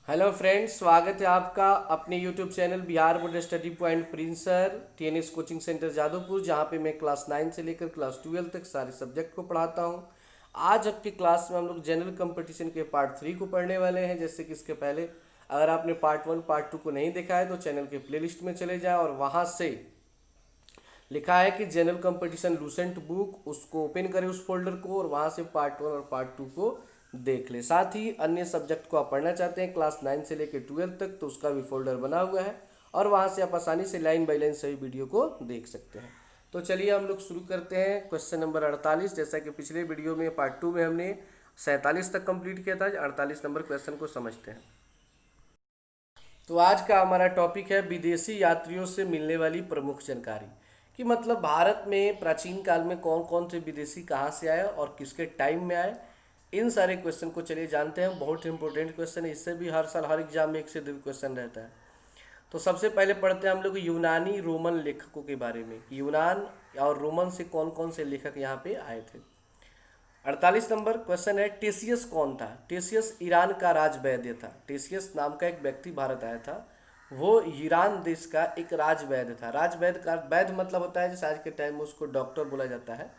Hello friends, स्वागत है आपका अपने YouTube channel Bihar board study point प्रिंसर टीएनएस कोचिंग सेंटर जादवपुर, जहां पे मैं क्लास 9 से लेकर क्लास 12 तक सारे सब्जेक्ट को पढ़ाता हूं। आज आपकी क्लास में हम लोग जनरल कंपटीशन के पार्ट 3 को पढ़ने वाले हैं। जैसे कि इसके पहले अगर आपने पार्ट 1 पार्ट 2 को नहीं देखा है तो चैनल के प्लेलिस्ट में चले जाए और वहां से लिखा है कि जनरल कंपटीशन लूसेंट बुक, उसको ओपन करें उस फोल्डर को और वहां से पार्ट 1 और पार्ट 2 को देख ले। साथ ही अन्य सब्जेक्ट को आप पढ़ना चाहते हैं क्लास 9 से लेकर 12 तक तो उसका भी फोल्डर बना हुआ है और वहां से आप आसानी से लाइन बाई लाइन सभी वीडियो को देख सकते हैं। तो चलिए हम लोग शुरू करते हैं क्वेश्चन नंबर 48। जैसा कि पिछले वीडियो में पार्ट 2 में हमने 47 तक कंप्लीट किया था, 48 नंबर क्वेश्चन को समझते हैं। तो आज का हमारा टॉपिक है विदेशी यात्रियों से मिलने वाली प्रमुख जानकारी। कि मतलब भारत में प्राचीन काल में कौन कौन से विदेशी कहाँ से आए और किसके टाइम में आए, इन सारे क्वेश्चन को चलिए जानते हैं। बहुत इंपॉर्टेंट क्वेश्चन है, इससे भी हर साल हर एग्जाम में 1 से 2 क्वेश्चन रहता है। तो सबसे पहले पढ़ते हैं हम लोग यूनानी रोमन लेखकों के बारे में कि यूनान और रोमन से कौन कौन से लेखक यहाँ पे आए थे। 48 नंबर क्वेश्चन है, टेसियस कौन था? टेसियस ईरान का राजवैद्य था। टेसियस नाम का एक व्यक्ति भारत आया था, वो ईरान देश का एक राजवैद्य था। राजवैद्य का वैद्य मतलब होता है जैसे आज के टाइम में उसको डॉक्टर बोला जाता है,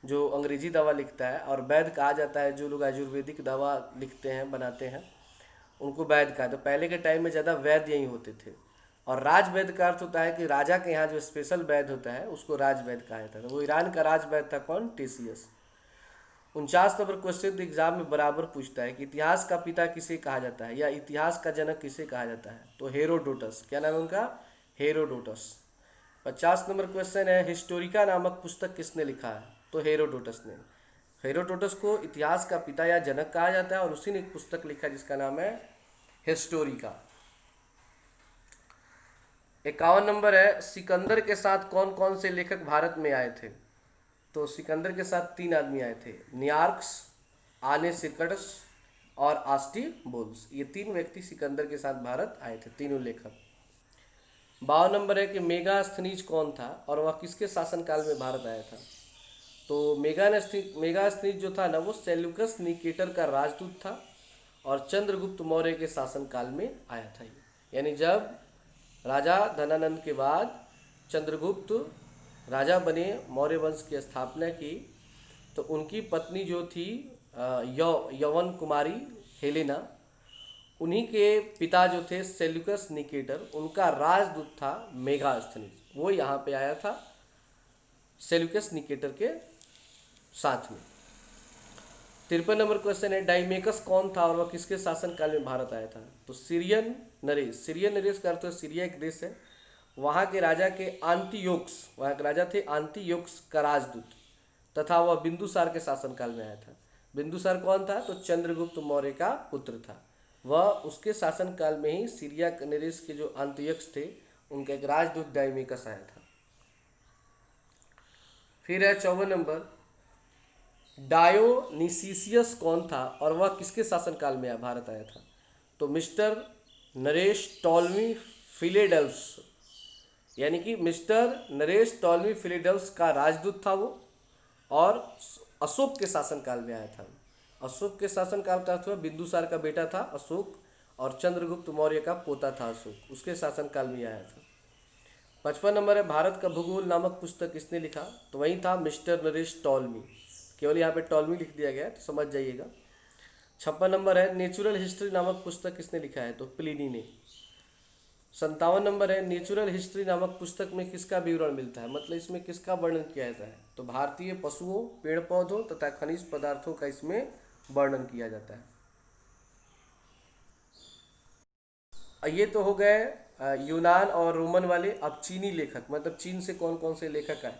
जो अंग्रेजी दवा लिखता है, और वैद्य कहा जाता है जो लोग आयुर्वेदिक दवा लिखते हैं बनाते हैं उनको वैद्य कहा। तो पहले के टाइम में ज़्यादा वैद्य यही होते थे। और राजवैद्य का अर्थ होता है कि राजा के यहाँ जो स्पेशल वैद्य होता है उसको राजवैद्य कहा जाता है। तो वो ईरान का राजवैद्य था कौन? टेसियस। 49 नंबर क्वेश्चन एग्जाम में बराबर पूछता है कि इतिहास का पिता किसे कहा जाता है या इतिहास का जनक किसे कहा जाता है? तो हेरोडोटस। क्या नाम है उनका? हेरोडोटस। 50 नंबर क्वेश्चन है, हिस्टोरिका नामक पुस्तक किसने लिखा है? तो हेरोडोटस ने। हेरोडोटस को इतिहास का पिता या जनक कहा जाता है और उसी ने एक पुस्तक लिखा जिसका नाम है हिस्टोरिका। 51 नंबर है, सिकंदर के साथ कौन कौन से लेखक भारत में आए थे? तो सिकंदर के साथ 3 आदमी आए थे, नियार्क्स, आने सिकटस और आस्टी बोल्स। ये 3 व्यक्ति सिकंदर के साथ भारत आए थे, तीनों लेखक। 52 नंबर है कि मेगास्थनीज कौन था और वह किसके शासनकाल में भारत आया था? तो मेगास्थनीज जो था ना, वो सेल्यूकस निकेटर का राजदूत था और चंद्रगुप्त मौर्य के शासनकाल में आया था। यानी जब राजा धनानंद के बाद चंद्रगुप्त राजा बने, मौर्य वंश की स्थापना की, तो उनकी पत्नी जो थी यवन कुमारी हेलेना, उन्हीं के पिता जो थे सेल्यूकस निकेटर, उनका राजदूत था मेगास्थनीज। वो यहाँ पे आया था सेल्यूकस निकेटर के साथ में। 53 नंबर क्वेश्चन है, डाइमेकस कौन था और वह किसके शासनकाल में भारत आया था? तो सीरियन नरेश। सीरियन नरेश का अर्थ है सीरिया एक देश है, वहाँ के राजा के आंतियोक्स, वहाँ के राजा थे आंतियोक्स का राजदूत, तथा वह बिंदुसार के शासनकाल में आया था। बिंदुसार कौन था? तो चंद्रगुप्त मौर्य का पुत्र था। वह उसके शासनकाल में ही सीरिया नरेश के जो आंतियोक्स थे उनका एक राजदूत डाइमेकस आया था। फिर है 54 नंबर, डायोनिसियस कौन था और वह किसके शासनकाल में भारत आया था? तो मिस्टर नरेश टॉलमी फिलेडल्स, यानी कि मिस्टर नरेश टॉलमी फिलेडल्स का राजदूत था वो, और अशोक के शासनकाल में आया था। अशोक के शासनकाल का अर्थ हुआ बिंदुसार का बेटा था अशोक और चंद्रगुप्त मौर्य का पोता था अशोक, उसके शासनकाल में आया था। 55 नंबर है, भारत का भूगोल नामक पुस्तक किसने लिखा? तो वही था मिस्टर नरेश टॉलमी। केवल यहाँ पे टॉलमी लिख दिया गया है तो समझ जाइएगा। 56 नंबर है, नेचुरल हिस्ट्री नामक पुस्तक किसने लिखा है? तो प्लिनी ने। 57 नंबर है, नेचुरल हिस्ट्री नामक पुस्तक में किसका विवरण मिलता है, मतलब इसमें किसका वर्णन किया जाता है? तो भारतीय पशुओं, पेड़ पौधों तथा खनिज पदार्थों का इसमें वर्णन किया जाता है। ये तो हो गए यूनान और रोमन वाले। अब चीनी लेखक, मतलब चीन से कौन कौन से लेखक आए।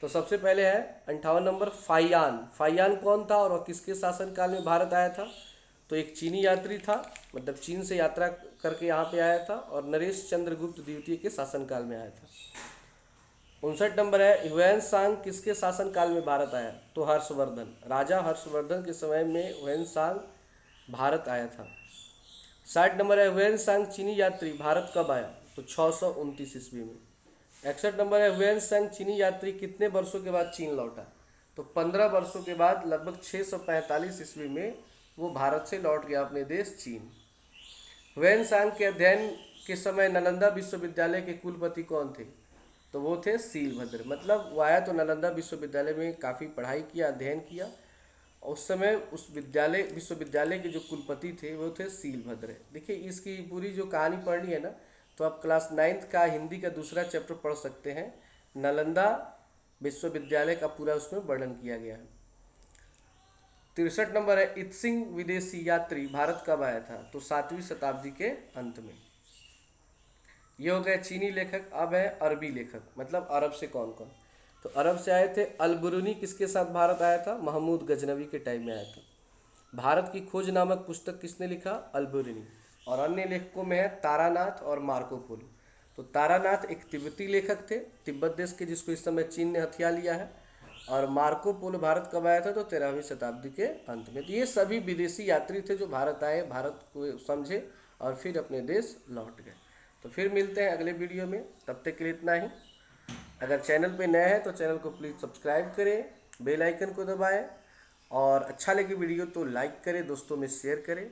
तो सबसे पहले है 58 नंबर, फाइयान। फाइयान कौन था और वह किसके शासनकाल में भारत आया था? तो एक चीनी यात्री था, मतलब चीन से यात्रा करके यहाँ पे आया था और नरेश चंद्रगुप्त द्वितीय के शासनकाल में आया था। 59 नंबर है, ह्वेन सांग किसके शासनकाल में भारत आया? तो हर्षवर्धन, राजा हर्षवर्धन के समय में ह्वेन सांग भारत आया था। 60 नंबर है, ह्वेन सांग चीनी यात्री भारत कब आया? तो 629 ईस्वी में। 61 नंबर है, ह्वेन सांग चीनी यात्री कितने वर्षों के बाद चीन लौटा? तो 15 वर्षों के बाद, लगभग 645 ईस्वी में वो भारत से लौट गया अपने देश चीन। ह्वेन-सांग के अध्ययन के समय नालंदा विश्वविद्यालय के कुलपति कौन थे? तो वो थे सीलभद्र। मतलब वो आया तो नालंदा विश्वविद्यालय में काफ़ी पढ़ाई किया, अध्ययन किया। उस समय उस विश्वविद्यालय के जो कुलपति थे वो थे सीलभद्र। देखिए इसकी पूरी जो कहानी पढ़नी है ना, तो आप क्लास 9th का हिंदी का दूसरा चैप्टर पढ़ सकते हैं। नालंदा विश्वविद्यालय का पूरा उसमें वर्णन किया गया है। 63 नंबर है, इत्सिंग विदेशी यात्री भारत कब आया था? तो 7वीं शताब्दी के अंत में। ये हो गए चीनी लेखक। अब है अरबी लेखक, मतलब अरब से कौन कौन। तो अरब से आए थे अल-बुरूनी, किसके साथ भारत आया था? महमूद गजनवी के टाइम में आया था। भारत की खोज नामक पुस्तक किसने लिखा? अल-बुरूनी। और अन्य लेखकों में है तारानाथ और मार्को पोलो। तो तारानाथ एक तिब्बती लेखक थे, तिब्बत देश के, जिसको इस समय चीन ने हथिया लिया है। और मार्को पोलो भारत कब आया था? तो 13वीं शताब्दी के अंत में। तो ये सभी विदेशी यात्री थे जो भारत आए, भारत को समझे और फिर अपने देश लौट गए। तो फिर मिलते हैं अगले वीडियो में, तब तक के लिए इतना ही। अगर चैनल पे नए हैं तो चैनल को प्लीज़ सब्सक्राइब करें, बेल आइकन को दबाएं और अच्छा लगे वीडियो तो लाइक करें, दोस्तों में शेयर करें।